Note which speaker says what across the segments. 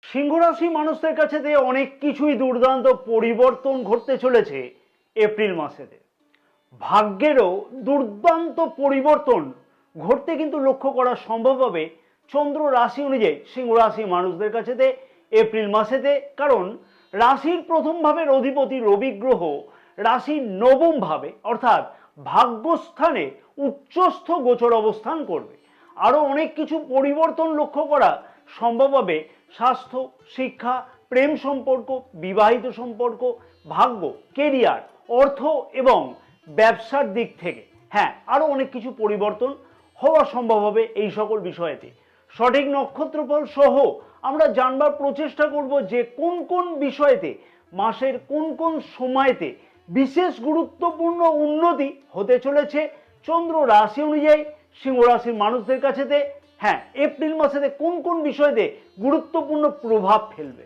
Speaker 1: সিংহ রাশি মানুষদের কাছে অনেক কিছুই দুর্দান্ত পরিবর্তন ঘটতে চলেছে এপ্রিল মাসেতে। ভাগ্যেরও দুর্দান্ত পরিবর্তন ঘটতে কিন্তু লক্ষ্য করা সম্ভব হবে চন্দ্র রাশি অনুযায়ী সিংহ রাশি মানুষদের কাছে এপ্রিল মাসেতে। কারণ রাশির প্রথম ভাবের অধিপতি রবি গ্রহ রাশির নবম ভাবে অর্থাৎ ভাগ্যস্থানে উচ্চস্থ গোচর অবস্থান করবে। আরো অনেক কিছু পরিবর্তন লক্ষ্য করা সম্ভব হবে স্বাস্থ্য, শিক্ষা, প্রেম সম্পর্ক, বিবাহিত সম্পর্ক, ভাগ্য, কেরিয়ার, অর্থ এবং ব্যবসার দিক থেকে। হ্যাঁ, আরো অনেক কিছু পরিবর্তন হওয়া সম্ভব হবে এই সকল বিষয়েতে। সঠিক নক্ষত্রফল সহ আমরা জানবার প্রচেষ্টা করব যে কোন কোন বিষয়েতে মাসের কোন কোন সময়তে বিশেষ গুরুত্বপূর্ণ উন্নতি হতে চলেছে চন্দ্র রাশি অনুযায়ী সিংহ রাশির মানুষদের কাছেতে। হ্যাঁ, এপ্রিল মাসেতে কোন কোন বিষয়তে গুরুত্বপূর্ণ প্রভাব ফেলবে।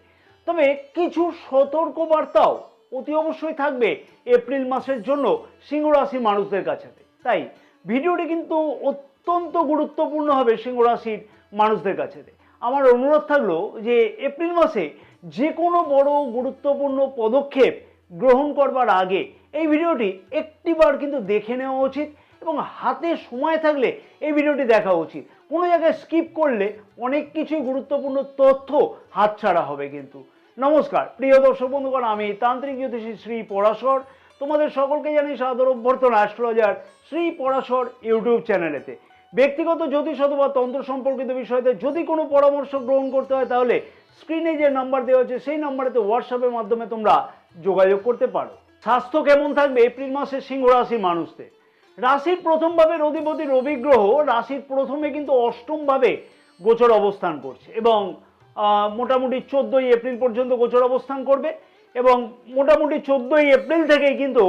Speaker 1: তবে কিছু সতর্ক বার্তাও অতি অবশ্যই থাকবে এপ্রিল মাসের জন্য সিংহ রাশির মানুষদের কাছে। তাই ভিডিওটি কিন্তু অত্যন্ত গুরুত্বপূর্ণ হবে সিংহ রাশির মানুষদের কাছে। আমার অনুরোধ থাকলো যে এপ্রিল মাসে যে কোনো বড় গুরুত্বপূর্ণ পদক্ষেপ গ্রহণ করবার আগে এই ভিডিওটি একটিবার কিন্তু দেখে নেওয়া উচিত এবং হাতে সময় থাকলে এই ভিডিওটি দেখা উচিত। কোনো জায়গায় স্কিপ করলে অনেক কিছুই গুরুত্বপূর্ণ তথ্য হাতছাড়া হবে কিন্তু। নমস্কার প্রিয় দর্শক বন্ধুগণ, আমি তান্ত্রিক জ্যোতিষী শ্রী পরাশর তোমাদের সকলকে জানাই সাদর অভ্যর্থনা অ্যাস্ট্রোলজার শ্রী পরাশর ইউটিউব চ্যানেলেতে। ব্যক্তিগত জ্যোতিষ অথবা তন্ত্র সম্পর্কিত বিষয়তে যদি কোনো পরামর্শ গ্রহণ করতে হয় তাহলে স্ক্রিনে যে নাম্বার দেওয়া আছে সেই নাম্বারেতে হোয়াটসঅ্যাপের মাধ্যমে তোমরা যোগাযোগ করতে পারো। স্বাস্থ্য কেমন থাকবে এপ্রিল মাসে সিংহ রাশির মানুষদের? রাশির প্রথম ভাবের অধিপতি রবি গ্রহ রাশির প্রথমে কিন্তু অষ্টম ভাবে গোচর অবস্থান করছে এবং মোটামুটি 14ই এপ্রিল পর্যন্ত গোচর অবস্থান করবে এবং মোটামুটি 14ই এপ্রিল থেকেই কিন্তু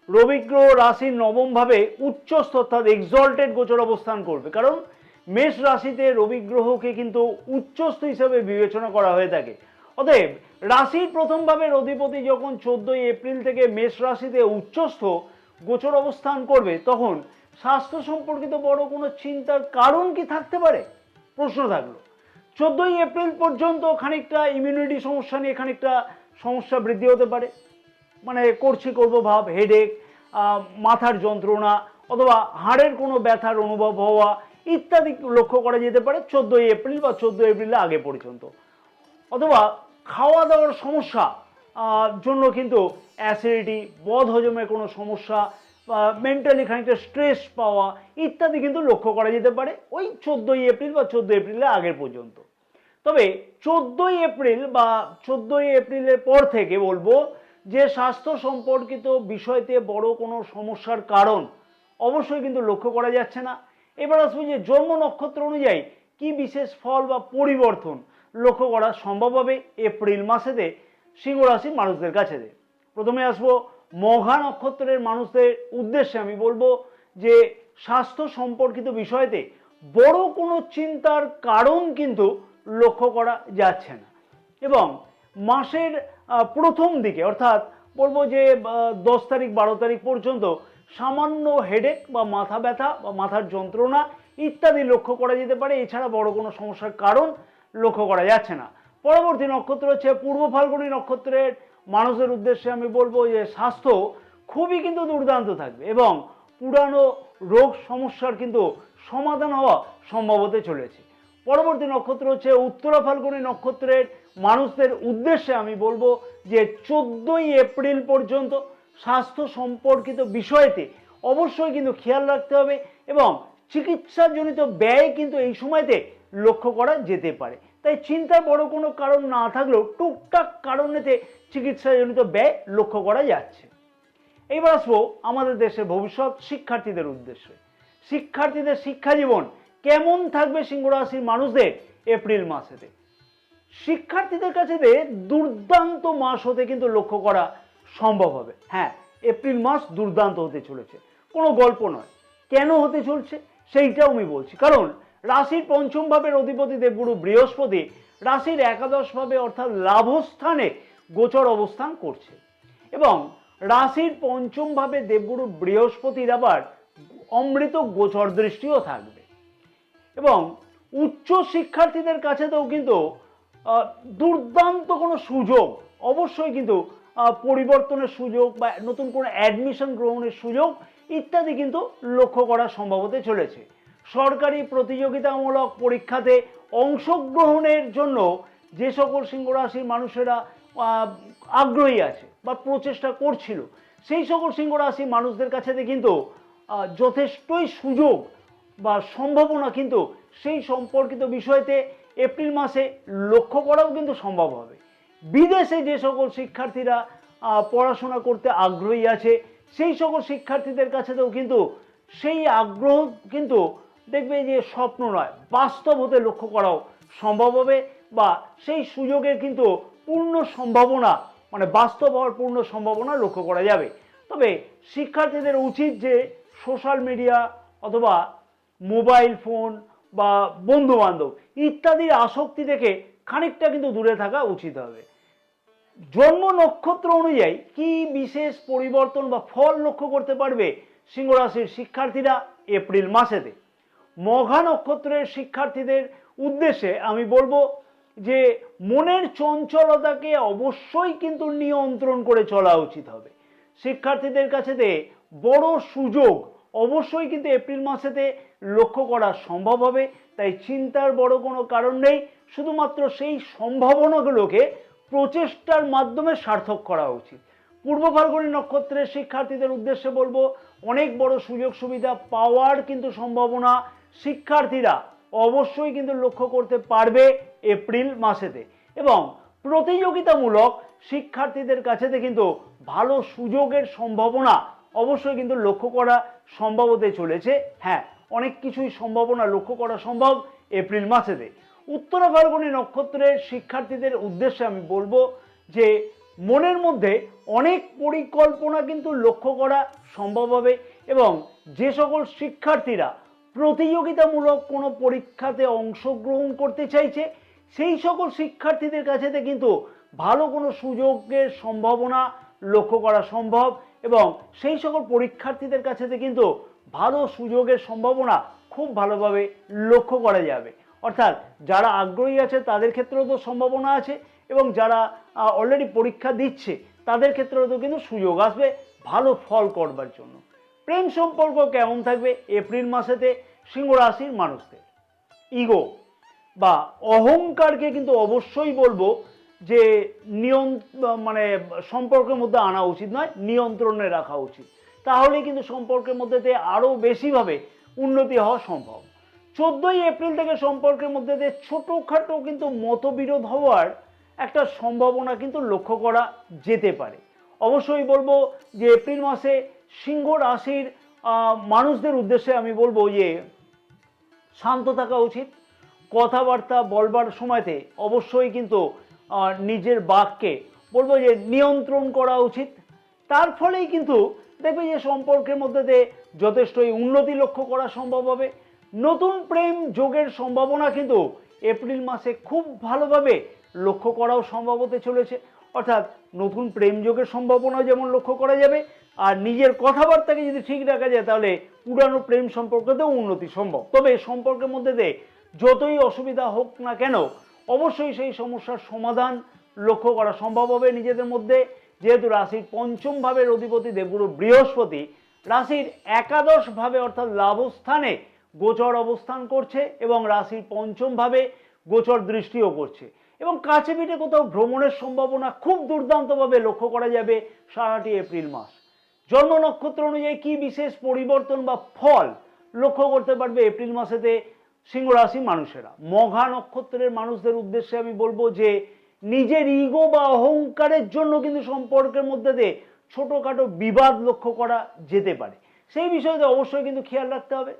Speaker 1: রবি গ্রহ রাশির নবম ভাবে উচ্চস্থ অর্থাৎ এক্সল্টেড গোচর অবস্থান করবে। কারণ মেষ রাশিতে রবি গ্রহকে কিন্তু উচ্চস্থ হিসাবে বিবেচনা করা হয়ে থাকে। অতএব রাশির প্রথম ভাবের অধিপতি যখন 14ই এপ্রিল থেকে মেষ রাশিতে উচ্চস্থ গোচর অবস্থান করবে তখন স্বাস্থ্য সম্পর্কিত বড় কোনো চিন্তার কারণ কি থাকতে পারে প্রশ্ন থাকলো। 14ই এপ্রিল পর্যন্ত খানিকটা ইমিউনিটি সমস্যা নিয়ে খানিকটা সমস্যা বৃদ্ধি হতে পারে, মানে করবো ভাব, হেডেক, মাথার যন্ত্রণা অথবা হাড়ের কোনো ব্যথার অনুভব হওয়া ইত্যাদি লক্ষ্য করা যেতে পারে 14ই এপ্রিল বা 14 এপ্রিলের আগে পর্যন্ত। অথবা খাওয়া দাওয়ার সমস্যা জন্য কিন্তু অ্যাসিডিটি, বদ হজমের কোনো সমস্যা, মেন্টালি খানিকটা স্ট্রেস পাওয়া ইত্যাদি কিন্তু লক্ষ্য করা যেতে পারে ওই 14ই এপ্রিল বা 14 এপ্রিলের আগের পর্যন্ত। তবে 14ই এপ্রিল বা 14ই এপ্রিলের পর থেকে বলবো যে স্বাস্থ্য সম্পর্কিত বিষয়তে বড় কোনো সমস্যার কারণ অবশ্যই কিন্তু লক্ষ্য করা যাচ্ছে না। এবার আসবো যে জন্ম নক্ষত্র অনুযায়ী কি বিশেষ ফল বা পরিবর্তন লক্ষ্য করা সম্ভব হবে এপ্রিল মাসেতে সিংহ রাশির মানুষদের কাছে। প্রথমে আসবো মঘা নক্ষত্রের মানুষদের উদ্দেশ্যে আমি বলবো যে স্বাস্থ্য সম্পর্কিত বিষয়তে বড় কোনো চিন্তার কারণ কিন্তু লক্ষ্য করা যাচ্ছে না এবং মাসের প্রথম দিকে অর্থাৎ বলবো যে 10 তারিখ 12 তারিখ পর্যন্ত সামান্য হেডেক বা মাথা ব্যথা বা মাথার যন্ত্রণা ইত্যাদি লক্ষ্য করা যেতে পারে। এছাড়া বড় কোনো সমস্যার কারণ লক্ষ্য করা যাচ্ছে না। পরবর্তী নক্ষত্র হচ্ছে পূর্ব ফাল্গুনী নক্ষত্রের মানুষের উদ্দেশ্যে আমি বলবো যে স্বাস্থ্য খুবই কিন্তু দুর্দান্ত থাকবে এবং পুরানো রোগ সমস্যার কিন্তু সমাধান হওয়া সম্ভব হতে চলেছে। পরবর্তী নক্ষত্র হচ্ছে উত্তরা ফাল্গুনী নক্ষত্রের মানুষদের উদ্দেশ্যে আমি বলবো যে 14ই এপ্রিল পর্যন্ত স্বাস্থ্য সম্পর্কিত বিষয়তে অবশ্যই কিন্তু খেয়াল রাখতে হবে এবং চিকিৎসাজনিত ব্যয় কিন্তু এই সময়তে লক্ষ্য করা যেতে পারে। তাই চিন্তার বড় কোনো কারণ না থাকলেও টুকটাক কারণেতে চিকিৎসাজনিত ব্যয় লক্ষ্য করা যাচ্ছে। এইবার আসবো আমাদের দেশের ভবিষ্যৎ শিক্ষার্থীদের উদ্দেশ্যে। শিক্ষার্থীদের শিক্ষা জীবন কেমন থাকবে সিংহ রাশির মানুষদের এপ্রিল মাসেতে? শিক্ষার্থীদের কাছে দুর্দান্ত মাস হতে কিন্তু লক্ষ্য করা সম্ভব হবে। হ্যাঁ, এপ্রিল মাস দুর্দান্ত হতে চলেছে, কোনো গল্প নয়। কেন হতে চলছে সেইটাও আমি বলছি। কারণ রাশির পঞ্চম ভাবের অধিপতি দেবগুরু বৃহস্পতি রাশির একাদশ ভাবে অর্থাৎ লাভস্থানে গোচর অবস্থান করছে এবং রাশির পঞ্চম ভাবে দেবগুরু বৃহস্পতির আবার অমৃত গোচর দৃষ্টিও থাকবে এবং উচ্চ শিক্ষার্থীদের কাছেতেও কিন্তু দুর্দান্ত কোনো সুযোগ অবশ্যই কিন্তু পরিবর্তনের সুযোগ বা নতুন কোনো অ্যাডমিশন গ্রহণের সুযোগ ইত্যাদি কিন্তু লক্ষ্য করা সম্ভব হতে চলেছে। সরকারি প্রতিযোগিতামূলক পরীক্ষাতে অংশগ্রহণের জন্য যে সকল সিংহ রাশির মানুষেরা আগ্রহী আছে বা প্রচেষ্টা করছিল, সেই সকল সিংহ রাশির মানুষদের কাছে কিন্তু যথেষ্টই সুযোগ বা সম্ভাবনা কিন্তু সেই সম্পর্কিত বিষয়তে এপ্রিল মাসে লক্ষ্য করাও কিন্তু সম্ভব হবে। বিদেশে যে সকল শিক্ষার্থীরা পড়াশোনা করতে আগ্রহী আছে, সেই সকল শিক্ষার্থীদের কাছেও কিন্তু সেই আগ্রহ কিন্তু দেখবে যে স্বপ্ন নয়, বাস্তব হতে লক্ষ্য করাও সম্ভব হবে বা সেই সুযোগের কিন্তু পূর্ণ সম্ভাবনা মানে বাস্তব হওয়ার পূর্ণ সম্ভাবনা লক্ষ্য করা যাবে। তবে শিক্ষার্থীদের উচিত যে সোশ্যাল মিডিয়া অথবা মোবাইল ফোন বা বন্ধু বান্ধব ইত্যাদির আসক্তি থেকে খানিকটা কিন্তু দূরে থাকা উচিত হবে। জন্ম নক্ষত্র অনুযায়ী কি বিশেষ পরিবর্তন বা ফল লক্ষ্য করতে পারবে সিংহ রাশির শিক্ষার্থীরা এপ্রিল মাসেতে? মঘা নক্ষত্রের শিক্ষার্থীদের উদ্দেশ্যে আমি বলবো যে মনের চঞ্চলতাকে অবশ্যই কিন্তু নিয়ন্ত্রণ করে চলা উচিত হবে। শিক্ষার্থীদের কাছেতে বড় সুযোগ অবশ্যই কিন্তু এপ্রিল মাসেতে লক্ষ্য করা সম্ভব হবে, তাই চিন্তার বড় কোনো কারণ নেই। শুধুমাত্র সেই সম্ভাবনাগুলোকে প্রচেষ্টার মাধ্যমে সার্থক করা উচিত। পূর্ব ফাল্গুনী নক্ষত্রের শিক্ষার্থীদের উদ্দেশ্যে বলবো অনেক বড় সুযোগ সুবিধা পাওয়ার কিন্তু সম্ভাবনা শিক্ষার্থীরা অবশ্যই কিন্তু লক্ষ্য করতে পারবে এপ্রিল মাসেতে, এবং প্রতিযোগিতামূলক শিক্ষার্থীদের কাছেতে কিন্তু ভালো সুযোগের সম্ভাবনা অবশ্যই কিন্তু লক্ষ্য করা সম্ভব হতে চলেছে। হ্যাঁ, অনেক কিছুই সম্ভাবনা লক্ষ্য করা সম্ভব এপ্রিল মাসেতে। উত্তরা ফাল্গুনী নক্ষত্রের শিক্ষার্থীদের উদ্দেশ্যে আমি বলবো যে মনের মধ্যে অনেক পরিকল্পনা কিন্তু লক্ষ্য করা সম্ভব হবে, এবং যে সকল শিক্ষার্থীরা প্রতিযোগিতামূলক কোনো পরীক্ষাতে অংশগ্রহণ করতে চাইছে, সেই সকল শিক্ষার্থীদের কাছে কিন্তু ভালো কোনো সুযোগের সম্ভাবনা লক্ষ্য করা সম্ভব, এবং সেই সকল পরীক্ষার্থীদের কাছে কিন্তু ভালো সুযোগের সম্ভাবনা খুব ভালোভাবে লক্ষ্য করা যাবে। অর্থাৎ যারা আগ্রহী আছে তাদের ক্ষেত্রেও তো সম্ভাবনা আছে, এবং যারা অলরেডি পরীক্ষা দিচ্ছে তাদের ক্ষেত্রেও তো কিন্তু সুযোগ আসবে ভালো ফল করবার জন্য। প্রেম সম্পর্ক কেমন থাকবে এপ্রিল মাসেতে সিংহ রাশির মানুষদের? ইগো বা অহংকারকে কিন্তু অবশ্যই বলবো যে মানে সম্পর্কের মধ্যে আনা উচিত নয়, নিয়ন্ত্রণে রাখা উচিত। তাহলেই কিন্তু সম্পর্কের মধ্যে দিয়ে আরও বেশিভাবে উন্নতি হওয়া সম্ভব। 14ই এপ্রিল থেকে সম্পর্কের মধ্যে দিয়ে ছোটোখাটো কিন্তু মতবিরোধ হওয়ার একটা সম্ভাবনা কিন্তু লক্ষ্য করা যেতে পারে। অবশ্যই বলবো যে এপ্রিল মাসে সিংহ রাশির মানুষদের উদ্দেশ্যে আমি বলবো যে শান্ত থাকা উচিত। কথাবার্তা বলবার সময়তে অবশ্যই কিন্তু নিজের বাক্যে বলবো যে নিয়ন্ত্রণ করা উচিত। তার ফলেই কিন্তু দেখবে যে সম্পর্কের মধ্যে দিয়ে যথেষ্টই উন্নতি লক্ষ্য করা সম্ভব হবে। নতুন প্রেম যোগের সম্ভাবনা কিন্তু এপ্রিল মাসে খুব ভালোভাবে লক্ষ্য করাও সম্ভব হতে চলেছে। অর্থাৎ নতুন প্রেম যোগের সম্ভাবনা যেমন লক্ষ্য করা যাবে, আর নিজের কথাবার্তাকে যদি ঠিক রাখা যায় তাহলে পুরানো প্রেম সম্পর্কতেও উন্নতি সম্ভব। তবে সম্পর্কের মধ্যে দিয়ে যতই অসুবিধা হোক না কেন অবশ্যই সেই সমস্যার সমাধান লক্ষ্য করা সম্ভব হবে নিজেদের মধ্যে। যেহেতু রাশির পঞ্চম ভাবের অধিপতি দেবগুরু বৃহস্পতি রাশির একাদশ ভাবে অর্থাৎ লাভস্থানে গোচর অবস্থান করছে, এবং রাশির পঞ্চম ভাবে গোচর দৃষ্টিও করছে, এবং কাছে পিঠে কোথাও ভ্রমণের সম্ভাবনা খুব দুর্দান্তভাবে লক্ষ্য করা যাবে সারাটি এপ্রিল মাস। জন্ম নক্ষত্র অনুযায়ী কি বিশেষ পরিবর্তন বা ফল লক্ষ্য করতে পারবে এপ্রিল মাসেতে সিংহ রাশি মানুষেরা? মঘা নক্ষত্রের মানুষদের উদ্দেশ্যে আমি বলবো যে নিজের ইগো বা অহংকারের জন্য কিন্তু সম্পর্কের মধ্যে দিয়ে ছোটোখাটো বিবাদ লক্ষ্য করা যেতে পারে, সেই বিষয়তে অবশ্যই কিন্তু খেয়াল রাখতে হবে।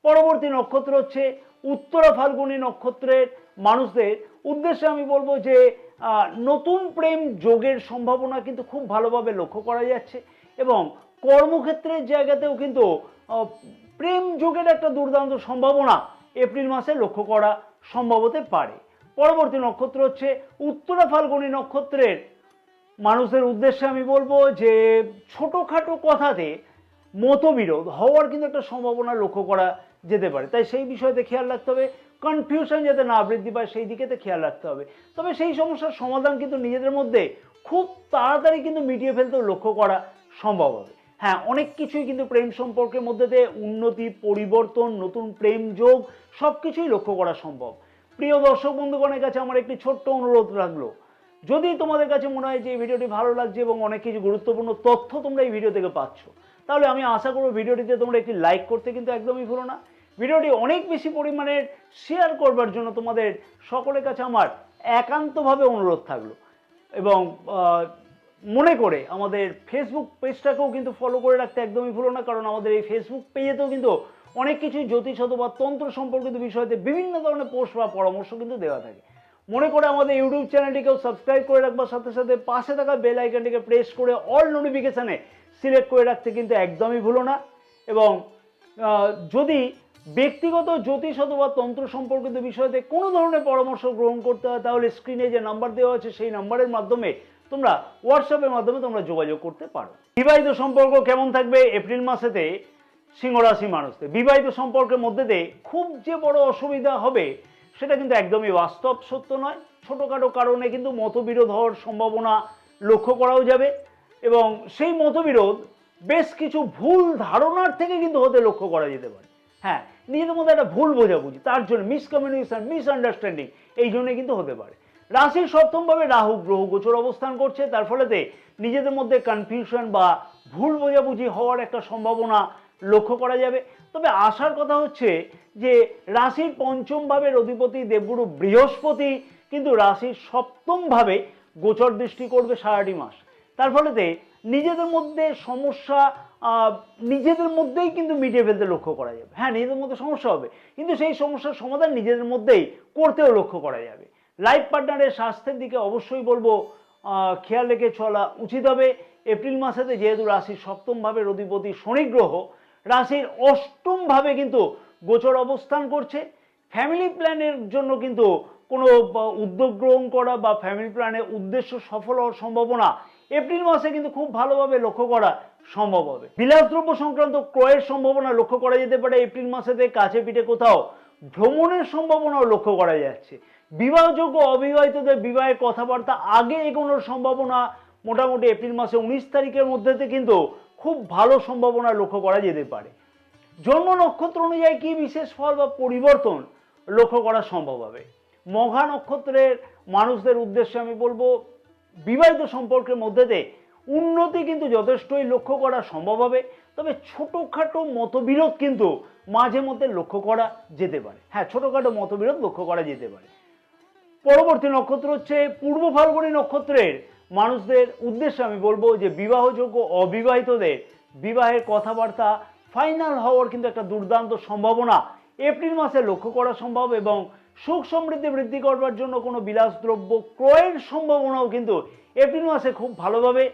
Speaker 1: পরবর্তী নক্ষত্র হচ্ছে উত্তরা ফাল্গুনী নক্ষত্রের মানুষদের উদ্দেশ্যে আমি বলবো যে নতুন প্রেম যোগের সম্ভাবনা কিন্তু খুব ভালোভাবে লক্ষ্য করা যাচ্ছে, এবং কর্মক্ষেত্রের জায়গাতেও কিন্তু প্রেম যোগের একটা দুর্দান্ত সম্ভাবনা এপ্রিল মাসে লক্ষ্য করা সম্ভব হতে পারে। পরবর্তী নক্ষত্র হচ্ছে উত্তরা ফাল্গুনী নক্ষত্রের মানুষদের উদ্দেশ্যে আমি বলবো যে ছোটোখাটো কথাতে মতবিরোধ হওয়ার কিন্তু একটা সম্ভাবনা লক্ষ্য করা যেতে পারে, তাই সেই বিষয়তে খেয়াল রাখতে হবে। কনফিউশন যাতে না বৃদ্ধি পায় সেই দিকেতে খেয়াল রাখতে হবে। তবে সেই সমস্যার সমাধান কিন্তু নিজেদের মধ্যে খুব তাড়াতাড়ি কিন্তু মিটিয়ে ফেলতেও লক্ষ্য করা সম্ভব হবে। হ্যাঁ, অনেক কিছুই কিন্তু প্রেম সম্পর্কের মধ্যে দিয়ে উন্নতি, পরিবর্তন, নতুন প্রেম যোগ সব কিছুই লক্ষ্য করা সম্ভব। প্রিয় দর্শক বন্ধুগণের কাছে আমার একটি ছোট্ট অনুরোধ রাখলো, যদি তোমাদের কাছে মনে হয় যে এই ভিডিওটি ভালো লাগছে এবং অনেক কিছু গুরুত্বপূর্ণ তথ্য তোমরা এই ভিডিও থেকে পাচ্ছ, তাহলে আমি আশা করবো ভিডিওটিতে তোমরা একটি লাইক করতে কিন্তু একদমই ভুলো না। ভিডিওটি অনেক বেশি পরিমাণে শেয়ার করবার জন্য তোমাদের সকলের কাছে আমার একান্তভাবে অনুরোধ থাকলো। এবং মনে করে আমাদের ফেসবুক পেজটাকেও কিন্তু ফলো করে রাখতে একদমই ভুলো না, কারণ আমাদের এই ফেসবুক পেজেতেও কিন্তু অনেক কিছুই জ্যোতিষ অথবা তন্ত্র সম্পর্কিত বিষয়তে বিভিন্ন ধরনের পোস্ট বা পরামর্শ কিন্তু দেওয়া থাকে। মনে করে আমাদের ইউটিউব চ্যানেলটিকেও সাবস্ক্রাইব করে রাখবার সাথে সাথে পাশে থাকা বেল আইকনটিকে প্রেস করে অল নোটিফিকেশানে সিলেক্ট করে রাখতে কিন্তু একদমই ভুলো না। এবং যদি ব্যক্তিগত জ্যোতিষ অথবা তন্ত্র সম্পর্কিত বিষয়তে কোনো ধরনের পরামর্শ গ্রহণ করতে হয়, তাহলে স্ক্রিনে যে নাম্বার দেওয়া আছে সেই নাম্বারের মাধ্যমে তোমরা হোয়াটসঅ্যাপের মাধ্যমে তোমরা যোগাযোগ করতে পারো। বিবাহিত সম্পর্ক কেমন থাকবে এপ্রিল মাসেতে সিংহ রাশি মানুষদের? বিবাহিত সম্পর্কের মধ্যে দিয়ে খুব যে বড় অসুবিধা হবে সেটা কিন্তু একদমই বাস্তব সত্য নয়। ছোটোখাটো কারণে কিন্তু মতবিরোধ হওয়ার সম্ভাবনা লক্ষ্য করাও যাবে, এবং সেই মতবিরোধ বেশ কিছু ভুল ধারণার থেকে কিন্তু হতে লক্ষ্য করা যেতে পারে। হ্যাঁ, নিজেদের মধ্যে একটা ভুল বোঝাবুঝি, তার জন্য মিসকমিউনিকেশন, মিসআন্ডারস্ট্যান্ডিং এই জন্য কিন্তু হতে পারে। রাশির সপ্তমভাবে রাহু গ্রহ গোচর অবস্থান করছে, তার ফলেতে নিজেদের মধ্যে কনফিউশন বা ভুল বোঝাবুঝি হওয়ার একটা সম্ভাবনা লক্ষ্য করা যাবে। তবে আশার কথা হচ্ছে যে রাশির পঞ্চম ভাবের অধিপতি দেবগুরু বৃহস্পতি কিন্তু রাশির সপ্তম ভাবে গোচর দৃষ্টি করবে সারাটি মাস। তার ফলেতে নিজেদের মধ্যে সমস্যা নিজেদের মধ্যেই কিন্তু মিটিয়ে ফেলতে লক্ষ্য করা যাবে। হ্যাঁ, নিজেদের মধ্যে সমস্যা হবে, কিন্তু সেই সমস্যার সমাধান নিজেদের মধ্যেই করতেও লক্ষ্য করা যাবে। লাইফ পার্টনারের স্বাস্থ্যের দিকে অবশ্যই বলবো খেয়াল রেখে চলা উচিত হবে। এপ্রিল মাসেতে যেহেতু রাশির সপ্তম ভাবের অধিপতি শনি গ্রহ রাশির অষ্টম ভাবে কিন্তু গোচর অবস্থান করছে, ফ্যামিলি প্ল্যানের জন্য কিন্তু কোনো উদ্যোগ গ্রহণ করা বা ফ্যামিলি প্ল্যানের উদ্দেশ্য সফল হওয়ার সম্ভাবনা এপ্রিল মাসে কিন্তু খুব ভালোভাবে লক্ষ্য করা সম্ভব হবে। বিলাসদ্রব্য সংক্রান্ত ক্রয়ের সম্ভাবনা লক্ষ্য করা যেতে পারে এপ্রিল মাসেতে। কাছে পিঠে কোথাও ভ্রমণের সম্ভাবনাও লক্ষ্য করা যাচ্ছে। বিবাহযোগ্য অবিবাহিতদের বিবাহের কথাবার্তা আগে এগোনোর সম্ভাবনা মোটামুটি এপ্রিল মাসে 19 তারিখের মধ্যেতে কিন্তু খুব ভালো সম্ভাবনা লক্ষ্য করা যেতে পারে। জন্ম নক্ষত্র অনুযায়ী কি বিশেষ ফল বা পরিবর্তন লক্ষ্য করা সম্ভব হবে? মঘা নক্ষত্রের মানুষদের উদ্দেশ্যে আমি বলবো বিবাহিত সম্পর্কের মধ্যে দিয়ে উন্নতি কিন্তু যথেষ্টই লক্ষ্য করা সম্ভব হবে। তবে ছোটোখাটো মতবিরোধ কিন্তু মাঝে মধ্যে লক্ষ্য করা যেতে পারে। হ্যাঁ, ছোটোখাটো মতবিরোধ লক্ষ্য করা যেতে পারে। পরবর্তী নক্ষত্র হচ্ছে পূর্ব ফাল্গুনী নক্ষত্রের মানুষদের উদ্দেশ্যে আমি বলবো যে বিবাহযোগ্য অবিবাহিতদের বিবাহের কথাবার্তা ফাইনাল হওয়ার কিন্তু একটা দুর্দান্ত সম্ভাবনা এপ্রিল মাসে লক্ষ্য করা সম্ভব, এবং সুখ সমৃদ্ধি বৃদ্ধি করবার জন্য কোনো বিলাসদ্রব্য ক্রয়ের সম্ভাবনাও কিন্তু এপ্রিল মাসে খুব ভালোভাবে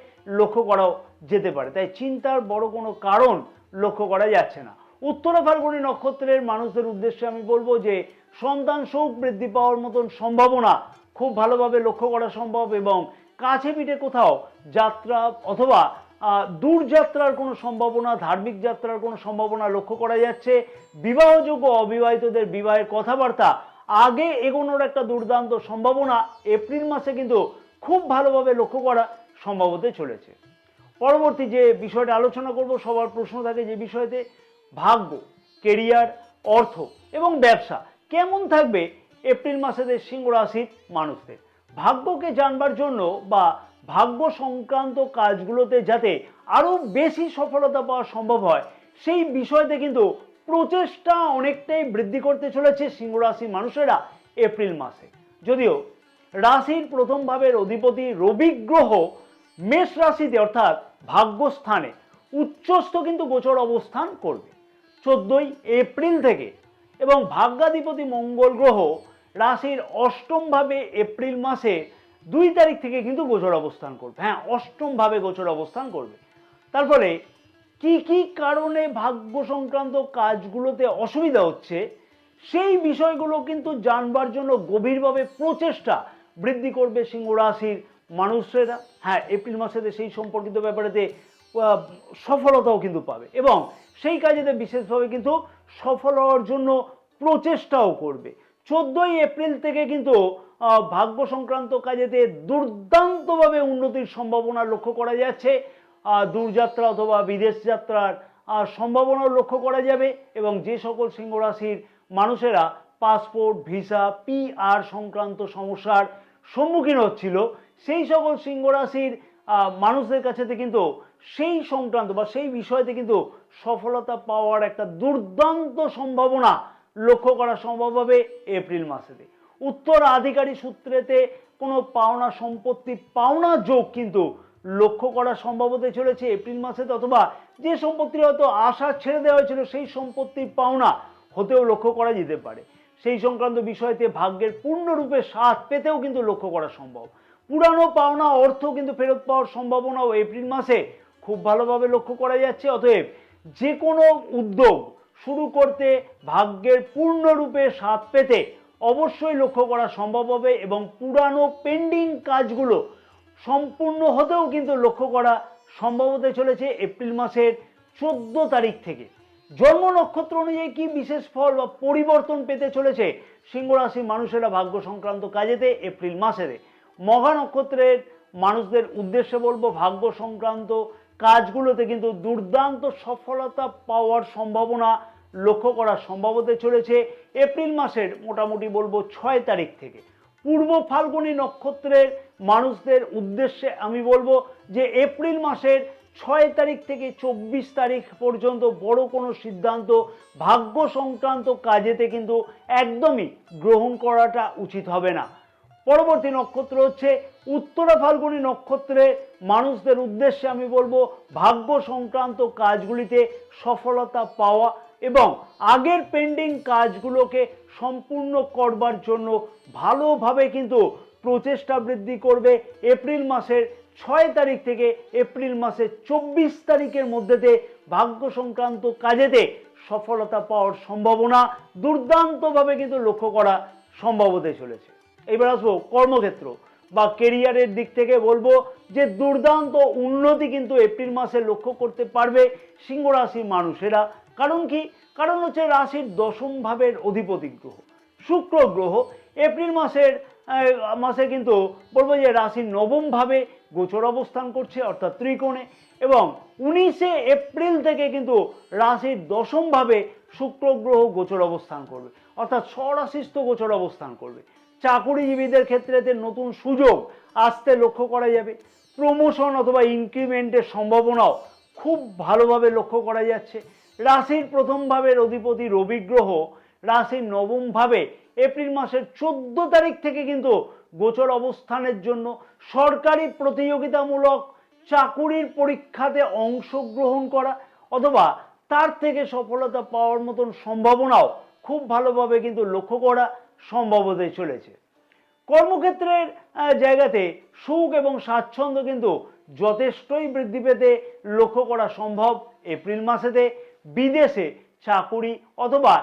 Speaker 1: লক্ষ্য করাও যেতে পারে। তাই চিন্তার বড় কোনো কারণ লক্ষ্য করা যাচ্ছে না। উত্তরা ফাল্গুনী নক্ষত্রের মানুষদের উদ্দেশ্যে আমি বলবো যে সন্তান সুখ বৃদ্ধি পাওয়ার মতন সম্ভাবনা খুব ভালোভাবে লক্ষ্য করা সম্ভব, এবং কাছে পিঠে কোথাও যাত্রা অথবা দূরযাত্রার কোনো সম্ভাবনা, ধার্মিক যাত্রার কোনো সম্ভাবনা লক্ষ্য করা যাচ্ছে। বিবাহযোগ্য অবিবাহিতদের বিবাহের কথাবার্তা আগে এগোনোর একটা দুর্দান্ত সম্ভাবনা এপ্রিল মাসে কিন্তু খুব ভালোভাবে লক্ষ্য করা সম্ভব হতে চলেছে। পরবর্তী যে বিষয়টা আলোচনা করব, সবার প্রশ্ন থাকে যে বিষয়তে ভাগ্য, কেরিয়ার, অর্থ এবং ব্যবসা কেমন থাকবে এপ্রিল মাসেতে সিংহ রাশির মানুষদের। ভাগ্যকে জানবার জন্য বা ভাগ্য সংক্রান্ত কাজগুলোতে যাতে আরো বেশি সফলতা পাওয়া সম্ভব হয় সেই বিষয়তে কিন্তু প্রচেষ্টা অনেকটাই বৃদ্ধি করতে চলেছে সিংহ রাশির মানুষেরা এপ্রিল মাসে। যদিও রাশির প্রথম ভাবের অধিপতি রবি গ্রহ মেষ রাশিতে অর্থাৎ ভাগ্যস্থানে উচ্চস্থ কিন্তু গোচর অবস্থান করবে 14ই এপ্রিল থেকে, এবং ভাগ্যাধিপতি মঙ্গল গ্রহ রাশির অষ্টম ভাবে এপ্রিল মাসে 2 তারিখ থেকে কিন্তু গোচর অবস্থান করবে। হ্যাঁ, অষ্টম ভাবে গোচর অবস্থান করবে। তার ফলে কি কি কারণে ভাগ্য সংক্রান্ত কাজগুলোতে অসুবিধা হচ্ছে সেই বিষয়গুলো কিন্তু জানবার জন্য গভীরভাবে প্রচেষ্টা বৃদ্ধি করবে সিংহ রাশির মানুষেরা। হ্যাঁ, এপ্রিল মাসেতে সেই সম্পর্কিত ব্যাপারেতে সফলতাও কিন্তু পাবে, এবং সেই কাজেতে বিশেষভাবে কিন্তু সফল হওয়ার জন্য প্রচেষ্টাও করবে। 14 এপ্রিল থেকে কিন্তু ভাগ্য সংক্রান্ত কাজেতে দুর্দান্তভাবে উন্নতির সম্ভাবনা লক্ষ্য করা যাচ্ছে। দূরযাত্রা অথবা বিদেশ যাত্রার সম্ভাবনাও লক্ষ্য করা যাবে। এবং যে সকল সিংহ রাশির মানুষেরা পাসপোর্ট, ভিসা, PR সংক্রান্ত সমস্যার সম্মুখীন হচ্ছিল, সেই সকল সিংহ রাশির মানুষদের কাছে কিন্তু সেই সংক্রান্ত বা সেই বিষয়তে কিন্তু সফলতা পাওয়ার একটা দুর্দান্ত সম্ভাবনা লক্ষ্য করা সম্ভব হবে এপ্রিল মাসেতে। উত্তরাধিকারী সূত্রেতে কোনো পাওনা সম্পত্তি পাওনা যোগ কিন্তু লক্ষ্য করা সম্ভব হতে চলেছে এপ্রিল মাসেতে, অথবা যে সম্পত্তির হয়তো আশা ছেড়ে দেওয়া হয়েছিল সেই সম্পত্তির পাওনা হতেও লক্ষ্য করা যেতে পারে। সেই সংক্রান্ত বিষয়তে ভাগ্যের পূর্ণরূপে স্বাদ পেতেও কিন্তু লক্ষ্য করা সম্ভব। পুরানো পাওনা অর্থ কিন্তু ফেরত পাওয়ার সম্ভাবনাও এপ্রিল মাসে খুব ভালোভাবে লক্ষ্য করা যাচ্ছে। অতএব যে কোনো উদ্যোগ শুরু করতে ভাগ্যের পূর্ণরূপে স্বাদ পেতে অবশ্যই লক্ষ্য করা সম্ভব হবে, এবং পুরানো পেন্ডিং কাজগুলো সম্পূর্ণ হতেও কিন্তু লক্ষ্য করা সম্ভব হতে চলেছে এপ্রিল মাসের 14 তারিখ থেকে। জন্ম নক্ষত্র অনুযায়ী কি বিশেষ ফল বা পরিবর্তন পেতে চলেছে সিংহ রাশির মানুষেরা ভাগ্য সংক্রান্ত কাজেতে এপ্রিল মাসেতে? মঘা নক্ষত্রের মানুষদের উদ্দেশ্যে বলবো, ভাগ্য সংক্রান্ত কাজগুলোতে কিন্তু দুর্দান্ত সফলতা পাওয়ার সম্ভাবনা লক্ষ্য করা সম্ভব হতে চলেছে এপ্রিল মাসের মোটামুটি বলবো 6 তারিখ থেকে। পূর্ব ফাল্গুনী নক্ষত্রের মানুষদের উদ্দেশ্যে আমি বলবো যে এপ্রিল মাসের 6 তারিখ থেকে 24 তারিখ পর্যন্ত বড় কোনো সিদ্ধান্ত ভাগ্য সংক্রান্ত কাজেতে কিন্তু একদমই গ্রহণ করাটা উচিত হবে না। পরবর্তী নক্ষত্র হচ্ছে উত্তরা ফাল্গুনী নক্ষত্রের মানুষদের উদ্দেশ্যে আমি বলবো, ভাগ্য সংক্রান্ত কাজগুলিতে সফলতা পাওয়া এবং আগের পেন্ডিং কাজগুলোকে সম্পূর্ণ করবার জন্য ভালোভাবে কিন্তু প্রচেষ্টা বৃদ্ধি করবে এপ্রিল মাসের 6 তারিখ থেকে এপ্রিল মাসের 24 তারিখের মধ্যেতে ভাগ্য সংক্রান্ত কাজেতে সফলতা পাওয়ার সম্ভাবনা দুর্দান্তভাবে কিন্তু লক্ষ্য করা সম্ভব হতে চলেছে। এবার আসবো কর্মক্ষেত্র বা কেরিয়ারের দিক থেকে বলবো যে দুর্দান্ত উন্নতি কিন্তু এপ্রিল মাসে লক্ষ্য করতে পারবে সিংহ রাশির মানুষেরা। কারণ কি? কারণ হচ্ছে রাশির দশম ভাবের অধিপতি গ্রহ শুক্র গ্রহ এপ্রিল মাসে কিন্তু বলবো যে রাশির নবম ভাবে গোচর অবস্থান করছে, অর্থাৎ ত্রিকোণে, এবং 19 এপ্রিল থেকে কিন্তু রাশির দশম ভাবে শুক্র গ্রহ গোচর অবস্থান করবে, অর্থাৎ স্বরাশিস্থ গোচর অবস্থান করবে। চাকুরিজীবীদের ক্ষেত্রে নতুন সুযোগ আসতে লক্ষ্য করা যাবে। প্রমোশন অথবা ইনক্রিমেন্টের সম্ভাবনাও খুব ভালোভাবে লক্ষ্য করা যাচ্ছে। রাশির প্রথম ভাবের অধিপতি রবি গ্রহ রাশির নবম ভাবে এপ্রিল মাসের 14 তারিখ থেকে কিন্তু গোচর অবস্থানের জন্য সরকারি প্রতিযোগিতামূলক চাকুরির পরীক্ষাতে অংশগ্রহণ করা অথবা তার থেকে সফলতা পাওয়ার মতন সম্ভাবনাও খুব ভালোভাবে কিন্তু লক্ষ্য করা সম্ভব হতে চলেছে। কর্মক্ষেত্রের জায়গাতে সুখ এবং স্বাচ্ছন্দ্য কিন্তু যথেষ্টই বৃদ্ধি পেতে লক্ষ্য করা সম্ভব এপ্রিল মাসেতে। বিদেশে চাকুরি অথবা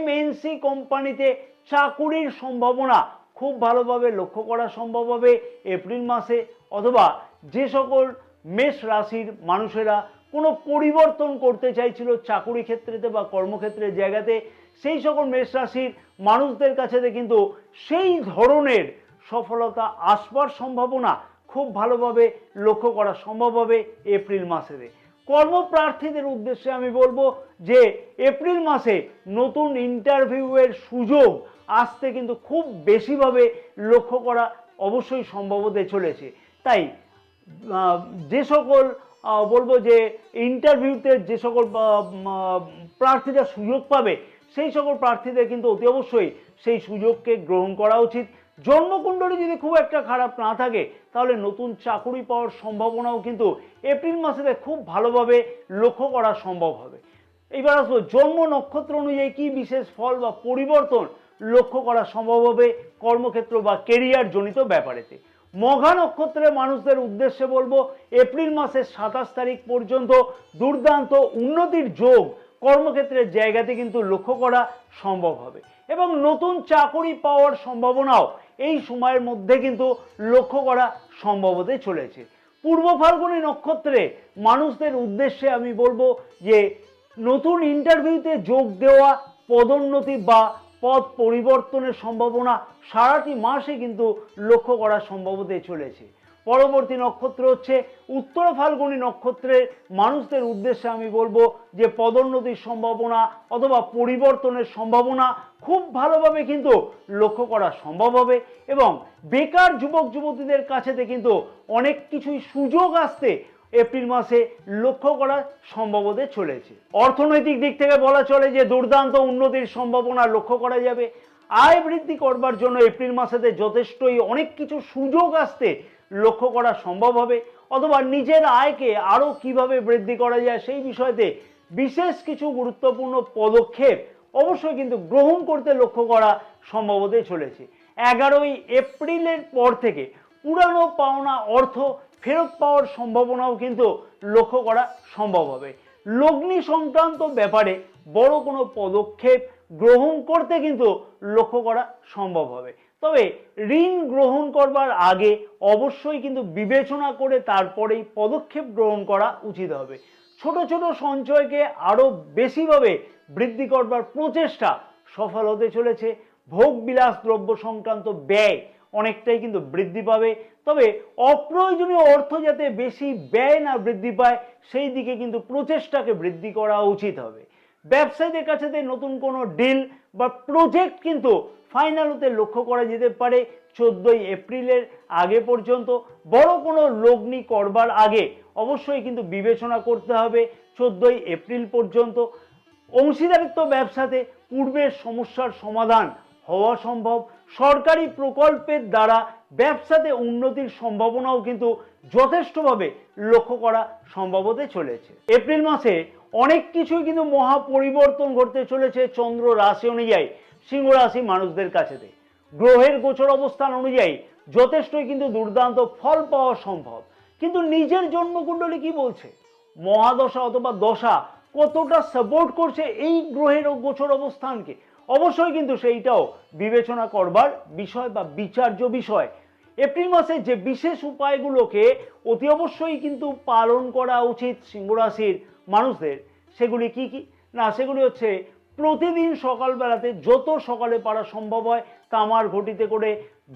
Speaker 1: MNC কোম্পানিতে চাকুরির সম্ভাবনা খুব ভালোভাবে লক্ষ্য করা সম্ভব হবে এপ্রিল মাসে। অথবা যে সকল মেষ রাশির মানুষেরা কোনো পরিবর্তন করতে চাইছিল চাকুরি ক্ষেত্রেতে বা কর্মক্ষেত্রের জায়গাতে, সেই সকল মেষ রাশির মানুষদের কাছে কিন্তু সেই ধরনের সফলতা আসবার সম্ভাবনা খুব ভালোভাবে লক্ষ্য করা সম্ভব হবে এপ্রিল মাসে। কর্মপ্রার্থীদের উদ্দেশ্যে আমি বলবো যে এপ্রিল মাসে নতুন ইন্টারভিউয়ের সুযোগ আসতে কিন্তু খুব বেশিভাবে লক্ষ্য করা অবশ্যই সম্ভব হতে চলেছে। তাই যে সকল বলবো যে ইন্টারভিউতে যে সকল প্রার্থীরা সুযোগ পাবে সেই সকল প্রার্থীদের কিন্তু অতি অবশ্যই সেই সুযোগকে গ্রহণ করা উচিত। জন্মকুণ্ডলী যদি খুব একটা খারাপ না থাকে তাহলে নতুন চাকুরি পাওয়ার সম্ভাবনাও কিন্তু এপ্রিল মাসে খুব ভালোভাবে লক্ষ্য করা সম্ভব হবে। এবার আসবো জন্ম নক্ষত্র অনুযায়ী কি বিশেষ ফল বা পরিবর্তন লক্ষ্য করা সম্ভব হবে কর্মক্ষেত্র বা কেরিয়ার জনিত ব্যাপারেতে। মঘা নক্ষত্রের মানুষদের উদ্দেশ্যে বলবো, এপ্রিল মাসের 27 তারিখ পর্যন্ত দুর্দান্ত উন্নতির যোগ কর্মক্ষেত্রের জায়গাতে কিন্তু লক্ষ্য করা সম্ভব হবে এবং নতুন চাকুরি পাওয়ার সম্ভাবনাও এই সময়ের মধ্যে কিন্তু লক্ষ্য করা সম্ভব হতে চলেছে। পূর্ব ফাল্গুনী নক্ষত্রে মানুষদের উদ্দেশ্যে আমি বলবো যে নতুন ইন্টারভিউতে যোগ দেওয়া, পদোন্নতি বা পথ পরিবর্তনের সম্ভাবনা সারাটি মাসে কিন্তু লক্ষ্য করা সম্ভব হতে চলেছে। পরবর্তী নক্ষত্র হচ্ছে উত্তর ফাল্গুনী নক্ষত্রের মানুষদের উদ্দেশ্যে আমি বলবো যে পদোন্নতির সম্ভাবনা অথবা পরিবর্তনের সম্ভাবনা খুব ভালোভাবে কিন্তু লক্ষ্য করা সম্ভব হবে এবং বেকার যুবক যুবতীদের কাছেতে কিন্তু অনেক কিছুই সুযোগ আসতে এপ্রিল মাসে লক্ষ্য করা সম্ভব হতে চলেছে। অর্থনৈতিক দিক থেকে বলা চলে যে দুর্দান্ত উন্নতির সম্ভাবনা লক্ষ্য করা যাবে। আয় বৃদ্ধি করবার জন্য এপ্রিল মাসেতে যথেষ্টই অনেক কিছু সুযোগ আসতে লক্ষ্য করা সম্ভব হবে অথবা নিজের আয়কে আরও কিভাবে বৃদ্ধি করা যায় সেই বিষয়তে বিশেষ কিছু গুরুত্বপূর্ণ পদক্ষেপ অবশ্যই কিন্তু গ্রহণ করতে লক্ষ্য করা সম্ভব হতে চলেছে। 11ই এপ্রিলের পর থেকে পুরানো পাওনা অর্থ ফেরত পাওয়ার সম্ভাবনাও কিন্তু লক্ষ্য করা সম্ভব হবে। লগ্নি সংক্রান্ত ব্যাপারে বড় কোনো পদক্ষেপ গ্রহণ করতে কিন্তু লক্ষ্য করা সম্ভব হবে। তবে ঋণ গ্রহণ করবার আগে অবশ্যই কিন্তু বিবেচনা করে তারপরেই পদক্ষেপ গ্রহণ করা উচিত হবে। ছোট ছোট সঞ্চয়কে আরও বেশিভাবে বৃদ্ধি করবার প্রচেষ্টা সফল হতে চলেছে। ভোগ বিলাস দ্রব্য সংক্রান্ত ব্যয় অনেকটাই কিন্তু বৃদ্ধি পাবে। তবে অপ্রয়োজনীয় অর্থ যাতে বেশি ব্যয় না বৃদ্ধি পায় সেই দিকে কিন্তু প্রচেষ্টাকে বৃদ্ধি করা উচিত হবে। ব্যবসায়ীদের কাছে নতুন কোনো ডিল বা প্রজেক্ট কিন্তু ফাইনাল হতে লক্ষ্য করা যেতে পারে 14ই এপ্রিলের আগে পর্যন্ত। বড় কোনো লগ্নি করবার আগে অবশ্যই কিন্তু বিবেচনা করতে হবে 14ই এপ্রিল পর্যন্ত। অংশীদারিত্ব ব্যবসাতে পূর্বের সমস্যার সমাধান হওয়া সম্ভব। সরকারি প্রকল্পের দ্বারা ব্যবসাতে উন্নতির সম্ভাবনাও কিন্তু যথেষ্টভাবে লক্ষ্য করা সম্ভব হতে চলেছে। এপ্রিল মাসে অনেক কিছুই কিন্তু মহা পরিবর্তন ঘটতে চলেছে চন্দ্র রাশি অনুযায়ী সিংহ রাশি মানুষদের কাছেতে। গ্রহের গোচর অবস্থান অনুযায়ী যথেষ্টই কিন্তু দুর্দান্ত ফল পাওয়া সম্ভব। কিন্তু নিজের জন্মকুণ্ডলী কি বলছে, মহাদশা অথবা দশা কতটা সাপোর্ট করছে এই গ্রহের গোচর অবস্থানকে, অবশ্যই কিন্তু সেইটাও বিবেচনা করবার বিষয় বা বিচার্য বিষয়। এপ্রিল মাসে যে বিশেষ উপায়গুলোকে অতি অবশ্যই কিন্তু পালন করা উচিত সিংহ রাশির মানুষদের, সেগুলি কি কি না, সেগুলি হচ্ছে প্রতিদিন সকালবেলাতে যত সকালে পারা সম্ভব হয় তামার ঘটিতে করে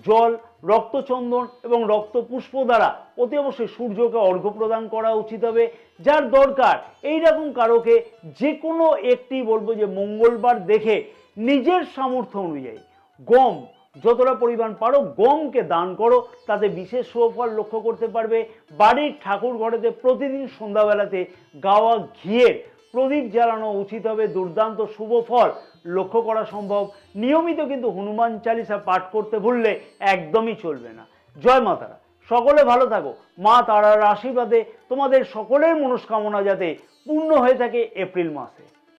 Speaker 1: জল, রক্তচন্দন এবং রক্তপুষ্প দ্বারা অতি অবশ্যই সূর্যকে অর্ঘ্য প্রদান করা উচিত হবে। যার দরকার এইরকম কারোকে যে কোনো একটি বলবো যে মঙ্গলবার দেখে নিজের সামর্থ্য অনুযায়ী গম যতটা পরিমাণ পারো গমকে দান করো, তাতে বিশেষ সুফল লক্ষ্য করতে পারবে। বাড়ির ঠাকুর ঘরেতে প্রতিদিন সন্ধ্যাবেলাতে গাওয়া ঘিয়ের প্রদীপ জ্বালানো উচিত হবে, দুর্দান্ত শুভ ফল লক্ষ্য করা সম্ভব। নিয়মিত কিন্তু হনুমান চালিসা পাঠ করতে ভুললে একদমই চলবে না। জয় মা তারা, সকলে ভালো থাকো। মা তারার আশীর্বাদে তোমাদের সকলের মনস্কামনা যাতে পূর্ণ হয়ে থাকে এপ্রিল মাসে।